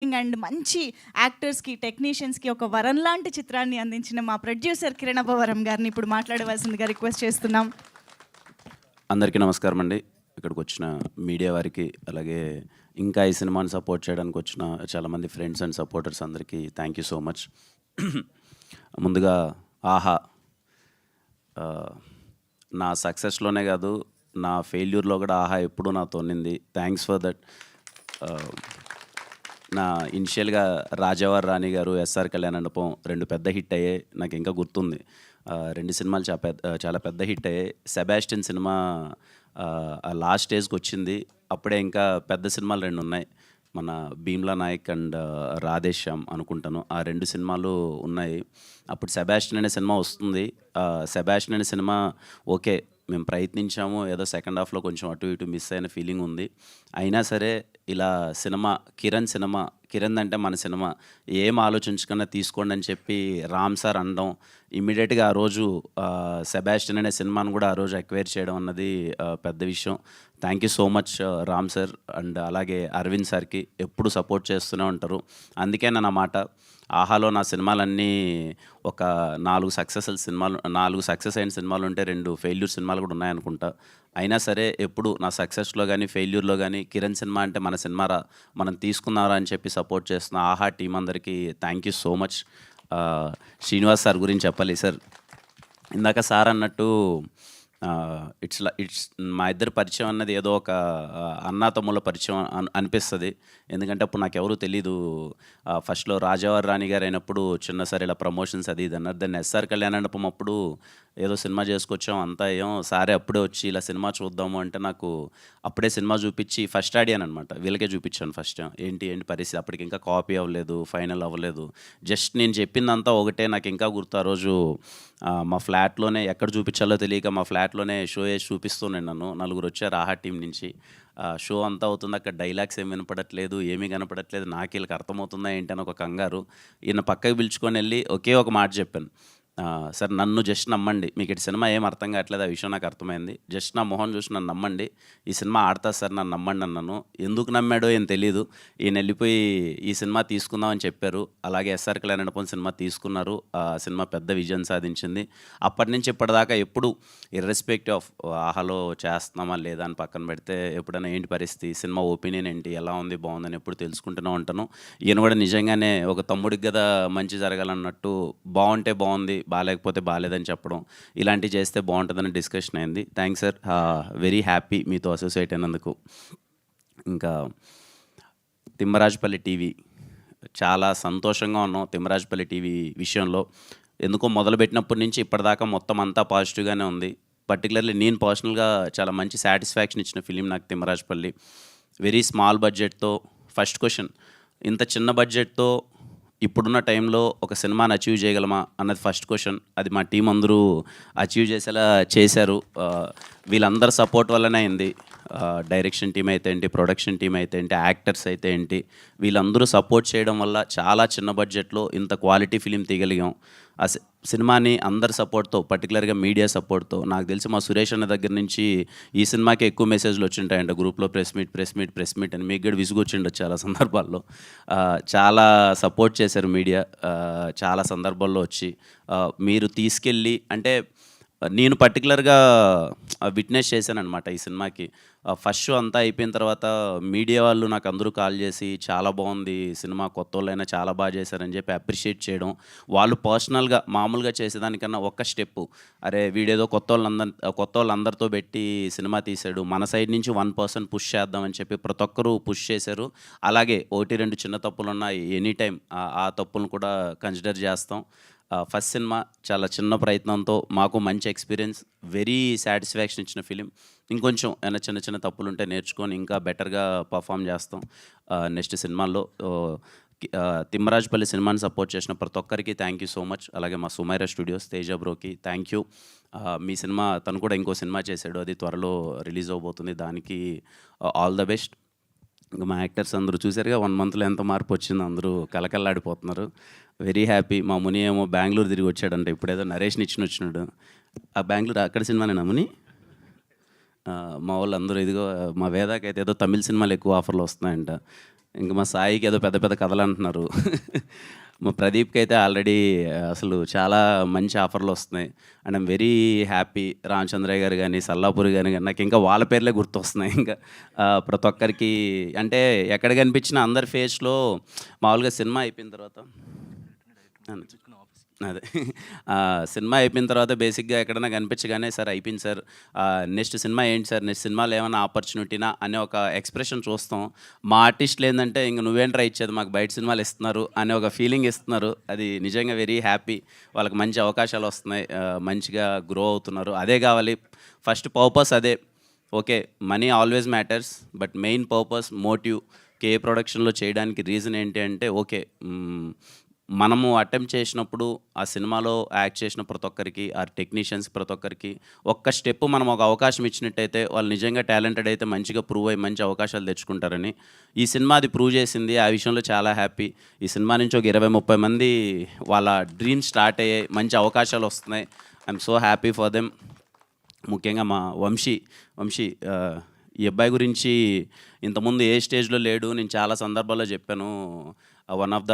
And మంచి యాక్టర్స్‌కి, టెక్నీషియన్స్‌కి ఒక వరం లాంటి చిత్రాన్ని అందించిన మా ప్రొడ్యూసర్ కిరణ్ అబ్బవరం గారిని ఇప్పుడు మాట్లాడవలసిందిగా రిక్వెస్ట్ చేస్తున్నాం. అందరికీ నమస్కారం అండి. ఇక్కడికి వచ్చిన మీడియా వారికి, అలాగే ఇంకా ఈ సినిమాని సపోర్ట్ చేయడానికి వచ్చిన చాలామంది ఫ్రెండ్స్ అండ్ సపోర్టర్స్ అందరికీ థ్యాంక్ యూ సో మచ్. ముందుగా ఆహా నా సక్సెస్లోనే కాదు, నా ఫెయిల్యూర్లో కూడా ఆహా ఎప్పుడూ నాతో ఉన్నింది. Thanks for that. నా ఇనిషియల్గా రాజావారి రాణి గారు, ఎస్ఆర్ కళ్యాణ మండపం రెండు పెద్ద హిట్ అయ్యాయి. నాకు ఇంకా గుర్తుంది. రెండు సినిమాలు చాలా పెద్ద హిట్ అయ్యాయి. సెబాస్టియన్ సినిమా లాస్ట్ స్టేజ్కి వచ్చింది. అప్పుడే ఇంకా పెద్ద సినిమాలు రెండు ఉన్నాయి. మన భీమ్లా నాయక్ అండ్ రాధేశ్యామ్ అనుకుంటాను. ఆ రెండు సినిమాలు ఉన్నాయి. అప్పుడు సెబాస్టియన్ అనే సినిమా వస్తుంది. సెబాస్టియన్ అనే సినిమా ఓకే, మేము ప్రయత్నించాము, ఏదో సెకండ్ హాఫ్లో కొంచెం అటు ఇటు మిస్ అయిన ఫీలింగ్ ఉంది. అయినా సరే ఇలా సినిమా కిరణ్ అంటే మన సినిమా, ఏం ఆలోచించకుండా తీసుకోండి అని చెప్పి రామ్ సార్ అనడం, ఇమ్మీడియట్గా ఆ రోజు సెబాస్టియన్ అనే సినిమాను కూడా ఆ రోజు ఎక్వైర్ చేయడం అన్నది పెద్ద విషయం. Thank you so much Ram sir and అలాగే అరవింద్ సార్కి. ఎప్పుడు సపోర్ట్ చేస్తూనే ఉంటారు. అందుకే నా మాట, ఆహాలో నా సినిమాలన్నీ ఒక 4 సక్సెస్ అయిన సినిమాలు ఉంటే 2 ఫెయిల్యూర్ సినిమాలు కూడా ఉన్నాయనుకుంటా. అయినా సరే ఎప్పుడు నా సక్సెస్లో కానీ ఫెయిల్యూర్లో కానీ కిరణ్ సినిమా అంటే మన సినిమారా, మనం తీసుకున్నారా అని చెప్పి సపోర్ట్ చేస్తున్న ఆహా టీం అందరికీ thank you so much. Srinivas sir గురించి చెప్పాలి సార్. ఇందాక సార్ అన్నట్టు ఇట్స్ మా ఇద్దరి పరిచయం అన్నది ఏదో ఒక అన్నాతమ్ముల పరిచయం అనిపిస్తుంది. ఎందుకంటే అప్పుడు నాకెవరూ తెలీదు. ఫస్ట్లో రాజావారి రాణి గారు అయినప్పుడు చిన్న సరే ఇలా ప్రమోషన్స్ అది ఇది అన్నారు. దాన్ని ఎస్ఆర్ కళ్యాణ మండపం అప్పుడు ఏదో సినిమా చేసుకొచ్చాం, అంతా ఏం సారే అప్పుడే వచ్చి ఇలా సినిమా చూద్దాము అంటే నాకు అప్పుడే సినిమా చూపించి ఫస్ట్ అడిగాను అనమాట. వీళ్ళకే చూపించాను ఫస్ట్, ఏంటి పరిస్థితి. అప్పటికి ఇంకా కాపీ అవ్వలేదు, ఫైనల్ అవ్వలేదు. జస్ట్ నేను చెప్పిందంతా ఒకటే. నాకు ఇంకా గుర్తు, ఆ రోజు మా ఫ్లాట్లోనే ఎక్కడ చూపించాలో తెలియక మా ఫ్లాట్లోనే షో వేసి చూపిస్తున్నాను. నలుగురు వచ్చారు ఆహా టీం నుంచి. షో అంతా అవుతుంది, అక్కడ డైలాగ్స్ ఏమి వినపడట్లేదు, ఏమీ కనపడట్లేదు. నాకు వీళ్ళకి అర్థమవుతుందా ఏంటి అని ఒక కంగారు. ఈయన పక్కకి పిలుచుకొని వెళ్ళి ఒకే ఒక మాట చెప్పాను, సార్ నన్ను జస్ట్ నమ్మండి, మీకు ఇటు సినిమా ఏం అర్థం కావట్లేదు, ఆ విషయం నాకు అర్థమైంది. జస్ట్ నా మొహం చూసి నన్ను నమ్మండి, ఈ సినిమా ఆడతా సార్, నన్ను నమ్మండి అన్నాను. ఎందుకు నమ్మాడో ఏం తెలీదు. ఈయన వెళ్ళిపోయి ఈ సినిమా తీసుకుందామని చెప్పారు. అలాగే ఎస్ఆర్ కళ్యాణ మండపం సినిమా తీసుకున్నారు. ఆ సినిమా పెద్ద విజయం సాధించింది. అప్పటి నుంచి ఇప్పటిదాకా ఎప్పుడు ఇర్రెస్పెక్టివ్ ఆఫ్ ఆహాలో చేస్తున్నామా లేదా అని పక్కన పెడితే, ఎప్పుడైనా ఏంటి పరిస్థితి, సినిమా ఒపీనియన్ ఏంటి, ఎలా ఉంది, బాగుందని ఎప్పుడు తెలుసుకుంటూనే ఉంటాను. ఈయన కూడా నిజంగానే ఒక తమ్ముడికి కదా మంచి జరగాలన్నట్టు, బాగుంటే బాగుంది, బాగాలేకపోతే బాగాలేదని చెప్పడం, ఇలాంటివి చేస్తే బాగుంటుందని డిస్కషన్ అయింది. థ్యాంక్స్ సార్, వెరీ హ్యాపీ మీతో అసోసియేట్ అయినందుకు. ఇంకా తిమ్మరాజుపల్లి టీవీ, చాలా సంతోషంగా ఉన్నాం తిమ్మరాజుపల్లి టీవీ విషయంలో. ఎందుకో మొదలుపెట్టినప్పటి నుంచి ఇప్పటిదాకా మొత్తం అంతా పాజిటివ్గానే ఉంది. పర్టికులర్లీ నేను పర్సనల్గా చాలా మంచి సాటిస్ఫాక్షన్ ఇచ్చిన ఫిలిం నాకు తిమ్మరాజుపల్లి. వెరీ స్మాల్ బడ్జెట్తో, ఫస్ట్ క్వశ్చన్, ఇంత చిన్న బడ్జెట్తో ఇప్పుడున్న టైంలో ఒక సినిమాని అచీవ్ చేయగలమా అన్నది ఫస్ట్ క్వశ్చన్. అది మా టీం అందరూ అచీవ్ చేసేలా చేశారు. వీళ్ళందరి సపోర్ట్ వల్లనే అయింది. డైరెక్షన్ టీం అయితే ఏంటి, ప్రొడక్షన్ టీం అయితే ఏంటి, యాక్టర్స్ అయితే ఏంటి, వీళ్ళందరూ సపోర్ట్ చేయడం వల్ల చాలా చిన్న బడ్జెట్లో ఇంత క్వాలిటీ ఫిలిం తీయగలిగాం. ఆ సినిమాని అందరి సపోర్ట్తో, పర్టికులర్గా మీడియా సపోర్ట్తో, నాకు తెలిసి మా సురేష్ అన్న దగ్గర నుంచి ఈ సినిమాకి ఎక్కువ మెసేజ్లు వచ్చింటాయంట గ్రూప్లో, ప్రెస్ మీట్ అని. మీకు కూడా విసుగొచ్చిండొచ్చు చాలా సందర్భాల్లో. చాలా సపోర్ట్ చేశారు మీడియా చాలా సందర్భాల్లో వచ్చి. మీరు తీసుకెళ్ళి అంటే నేను పర్టికులర్గా విట్నెస్ చేశాననమాట ఈ సినిమాకి. ఫస్ట్ షో అంతా అయిపోయిన తర్వాత మీడియా వాళ్ళు నాకు అందరూ కాల్ చేసి, చాలా బాగుంది సినిమా, కొత్త వాళ్ళైనా చాలా బాగా చేశారని చెప్పి అప్రిషియేట్ చేయడం. వాళ్ళు పర్సనల్గా మామూలుగా చేసేదానికన్నా ఒక్క స్టెప్పు, అరే వీడేదో కొత్త వాళ్ళందరితో పెట్టి సినిమా తీశాడు, మన సైడ్ నుంచి 1% పుష్ చేద్దామని చెప్పి ప్రతి ఒక్కరూ పుష్ చేశారు. అలాగే 1-2 చిన్న తప్పులున్నా ఎనీ టైం ఆ తప్పులను కూడా కన్సిడర్ చేస్తాం. ఫస్ట్ సినిమా చాలా చిన్న ప్రయత్నంతో మాకు మంచి ఎక్స్పీరియన్స్, వెరీ సాటిస్ఫాక్షన్ ఇచ్చిన ఫిలిం. ఇంకొంచెం ఏమైనా చిన్న తప్పులుంటే నేర్చుకొని ఇంకా బెటర్గా పర్ఫామ్ చేస్తాం నెక్స్ట్ సినిమాల్లో. తిమ్మరాజుపల్లి సినిమాని సపోర్ట్ చేసిన ప్రతి ఒక్కరికి థ్యాంక్ యూ సో మచ్. అలాగే మా సుమైరా స్టూడియోస్ తేజ బ్రోకి థ్యాంక్ యూ. మీ సినిమా, తను కూడా ఇంకో సినిమా చేశాడు, అది త్వరలో రిలీజ్ అవబోతుంది, దానికి ఆల్ ద బెస్ట్. ఇంకా మా యాక్టర్స్ అందరూ చూసారుగా 1 మంత్లో ఎంత మార్పు వచ్చిందో, అందరూ కలకల్లాడిపోతున్నారు. Very happy. మా ముని ఏమో బెంగళూరు తిరిగి వచ్చాడంట, ఇప్పుడేదో నరేష్ని వచ్చినాడు. ఆ బెంగళూరు అక్కడ సినిమానేనా ముని? మా వాళ్ళందరూ ఇదిగో మా వేదాకైతే ఏదో తమిళ సినిమాలు ఎక్కువ ఆఫర్లు వస్తున్నాయంట. ఇంకా మా సాయికి ఏదో పెద్ద పెద్ద కథలు అంటున్నారు. మా ప్రదీప్కి అయితే ఆల్రెడీ అసలు చాలా మంచి ఆఫర్లు వస్తున్నాయి. And I'm very happy. Ramachandraiah గారు కానీ, సల్లాపూరి గారు కానీ, నాకు ఇంకా వాళ్ళ పేర్లే గుర్తొస్తున్నాయి. ఇంకా ప్రతి ఒక్కరికి అంటే ఎక్కడ కనిపించినా అందరి ఫేస్లో మామూలుగా సినిమా అయిపోయిన తర్వాత అదే సినిమా అయిపోయిన తర్వాత బేసిక్గా ఎక్కడైనా కనిపించగానే సార్ అయిపోయింది సార్, నెక్స్ట్ సినిమా ఏంటి సార్, నెక్స్ట్ సినిమాలో ఏమైనా ఆపర్చునిటీనా అనే ఒక ఎక్స్ప్రెషన్ చూస్తాం. మా ఆర్టిస్టులు ఏంటంటే ఇంక నువ్వేంట్రా ఇచ్చేది, మాకు బయట సినిమాలు ఇస్తున్నారు అనే ఒక ఫీలింగ్ ఇస్తున్నారు. అది నిజంగా వెరీ హ్యాపీ. వాళ్ళకి మంచి అవకాశాలు వస్తున్నాయి, మంచిగా గ్రో అవుతున్నారు. అదే కావాలి. ఫస్ట్ పర్పస్ అదే. Okay, money always matters, but main purpose, motive కే ప్రొడక్షన్లో చేయడానికి రీజన్ ఏంటి అంటే, ఓకే మనము అటెంప్ట్ చేసినప్పుడు ఆ సినిమాలో యాక్ట్ చేసిన ప్రతి ఒక్కరికి, ఆ టెక్నీషియన్స్ ప్రతి ఒక్కరికి ఒక్క స్టెప్ మనం ఒక అవకాశం ఇచ్చినట్టయితే వాళ్ళు నిజంగా టాలెంటెడ్ అయితే మంచిగా ప్రూవ్ అయ్యి మంచి అవకాశాలు తెచ్చుకుంటారని ఈ సినిమా అది ప్రూవ్ చేసింది. ఆ విషయంలో చాలా హ్యాపీ. ఈ సినిమా నుంచి ఒక 20-30 మంది వాళ్ళ డ్రీమ్స్ స్టార్ట్ అయ్యాయి, మంచి అవకాశాలు వస్తున్నాయి. I'm so happy for them. ముఖ్యంగా మా వంశీ ఈ అబ్బాయి గురించి ఇంతకుముందు ఏ స్టేజ్లో లేడు, నేను చాలా సందర్భాల్లో చెప్పాను. One of the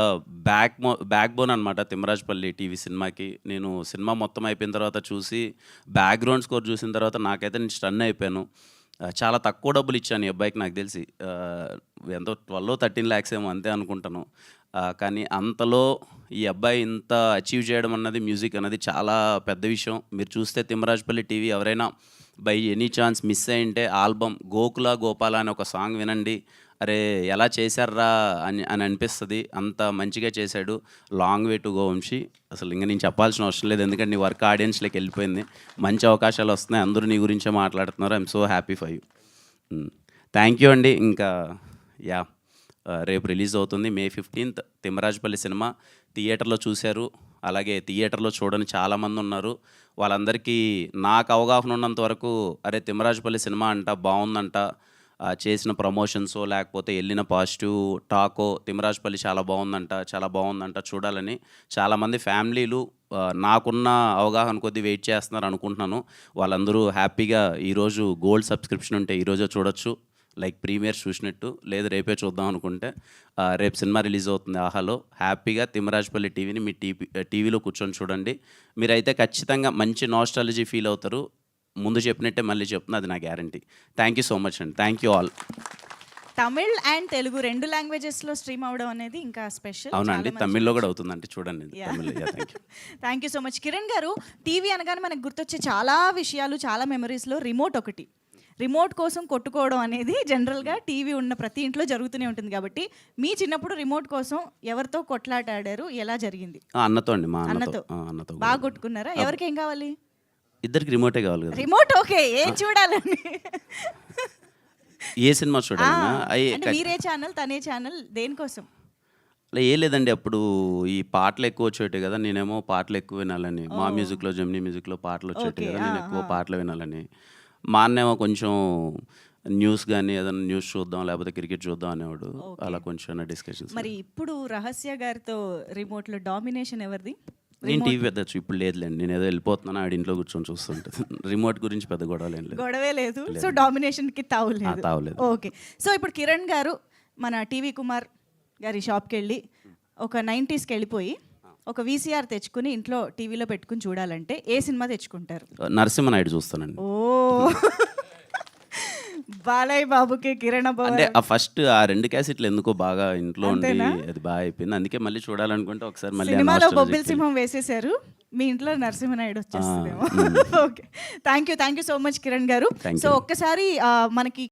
back bone అనమాట తిమ్మరాజపల్లి టీవీ సినిమాకి. నేను సినిమా మొత్తం అయిపోయిన తర్వాత చూసి బ్యాక్గ్రౌండ్ స్కోర్ చూసిన తర్వాత నాకైతే నేను స్టన్ అయిపోయాను. చాలా తక్కువ డబ్బులు ఇచ్చాను ఈ అబ్బాయికి, నాకు తెలిసి ఎంతో 12-13 lakhs ఏమో అంతే అనుకుంటాను. కానీ అంతలో ఈ అబ్బాయి ఇంత అచీవ్ చేయడం అన్నది, మ్యూజిక్ అన్నది చాలా పెద్ద విషయం. మీరు చూస్తే తిమ్మరాజపల్లి టీవీ ఎవరైనా బై ఎనీ ఛాన్స్ మిస్ అయ్యింటే ఆల్బమ్ గోకుల గోపాల అనే ఒక సాంగ్ వినండి. అరే ఎలా చేశారా అని అనిపిస్తుంది. అంత మంచిగా చేశాడు. Long way to go Vamshi. అసలు ఇంకా నేను చెప్పాల్సిన అవసరం లేదు, ఎందుకంటే నీ వర్క్ ఆడియన్స్లోకి వెళ్ళిపోయింది. మంచి అవకాశాలు వస్తున్నాయి, అందరూ నీ గురించే మాట్లాడుతున్నారు. I'm so happy for you. Thank you అండి. ఇంకా యా, రేపు రిలీజ్ అవుతుంది May 15th. తిమ్మరాజపల్లి సినిమా థియేటర్లో చూశారు, అలాగే థియేటర్లో చూడని చాలామంది ఉన్నారు. వాళ్ళందరికీ నాకు అవగాహన ఉన్నంత వరకు అరే తిమ్మరాజపల్లి సినిమా అంట బాగుందంట, చేసిన ప్రమోషన్సో లేకపోతే వెళ్ళిన పాజిటివ్ టాకో తిమ్మరాజపల్లి చాలా బాగుందంట చూడాలని చాలామంది ఫ్యామిలీలు నాకున్న అవగాహన కొద్దీ వెయిట్ చేస్తున్నారు అనుకుంటున్నాను. వాళ్ళందరూ హ్యాపీగా ఈరోజు గోల్డ్ సబ్స్క్రిప్షన్ ఉంటే ఈరోజే చూడొచ్చు, లైక్ ప్రీమియర్ చూసినట్టు. లేదు రేపే చూద్దాం అనుకుంటే రేపు సినిమా రిలీజ్ అవుతుంది ఆహాలో. హ్యాపీగా తిమ్మరాజపల్లి టీవీని మీ టీవీలో కూర్చొని చూడండి. మీరైతే ఖచ్చితంగా మంచి నాస్టాలజీ ఫీల్ అవుతారు. ముందు చెప్పినట్టే మళ్ళీ చెప్తున్నా, అది నా guarantee. Thank you so much అండి. Thank you all. Tamil and Telugu 2 లాంగ్వేజెస్లో స్ట్రీమ్ అవడం అనేది ఇంకా స్పెషల్. అవునండి, తమిళ్లో కూడా అవుతుందంటే చూడండి. Thank you so much. Kiran గారు, టీవీ అనగానే మనకు గుర్తొచ్చే చాలా విషయాలు, చాలా మెమరీస్లో రిమోట్ ఒకటి. రిమోట్ కోసం కొట్టుకోవడం అనేది జనరల్గా టీవీ ఉన్న ప్రతి ఇంట్లో జరుగుతూనే ఉంటుంది. కాబట్టి మీ చిన్నప్పుడు రిమోట్ కోసం ఎవరితో కొట్లాట ఆడారు, ఎలా జరిగింది? అన్నతో అండి. మా అన్నతో బాగా కొట్టుకున్నారా? ఎవరికి ఏం కావాలి? ఇద్దరికి రిమోటే కావాలి కదా. రిమోట్ ఓకే, ఏం చూడాలండి? ఏ సినిమా చూడాలన్నా మీరే ఛానల్, తనే ఛానల్, దేనికోసం? అలా ఏ లేదండి. అప్పుడు ఈ పాటలు ఎక్కువ వచ్చేటి కదా, నేనేమో పాటలు ఎక్కువ వినాలని. మా మ్యూజిక్లో, జెమినీ మ్యూజిక్లో పాటలు వచ్చేటి కదా, నేను ఎక్కువ పాటలు వినాలని. మా అన్నేమో కొంచెం న్యూస్ కానీ ఏదైనా న్యూస్ చూద్దాం లేకపోతే క్రికెట్ చూద్దాం అనేవాడు. అలా కొంచెం డిస్కషన్స్. మరి ఇప్పుడు రహస్య గారితో రిమోట్లో డామినేషన్ ఎవరిది? నేను టీవీ పెద్ద ఇప్పుడు లేదులేండి, నేను ఏదో వెళ్ళిపోతున్నాను, ఆడి ఇంట్లో కూర్చొని చూస్తుంటాను. రిమోట్ గురించి పెద్ద గొడవే లేదు. సో డామినేషన్కి తావులేదు. ఓకే. సో ఇప్పుడు కిరణ్ గారు మన టీవీ కుమార్ గారి షాప్కి వెళ్ళి ఒక 90s వెళ్ళిపోయి ఒక VCR తెచ్చుకుని ఇంట్లో టీవీలో పెట్టుకుని చూడాలంటే ఏ సినిమా తెచ్చుకుంటారు? నరసింహనాయుడు చూస్తానండి. ఓ బాలయ్య బాబుకి కిరణ్ అంటే ఆ ఫస్ట్ ఆ 2 క్యాసెట్లు ఎందుకో బాగా ఇంట్లో ఉండి అది బాగా అయిపోయింది. అందుకే మళ్ళీ చూడాలనుకుంటే ఒకసారి మళ్ళీ సినిమాలో బొబ్బిల్ సింహం వేసేసారు, మీ ఇంట్లో నరసింహనాయుడు వచ్చేస్తుందేమో. Okay, thank you so much Kiran గారు. సో ఒక్కసారి మనకి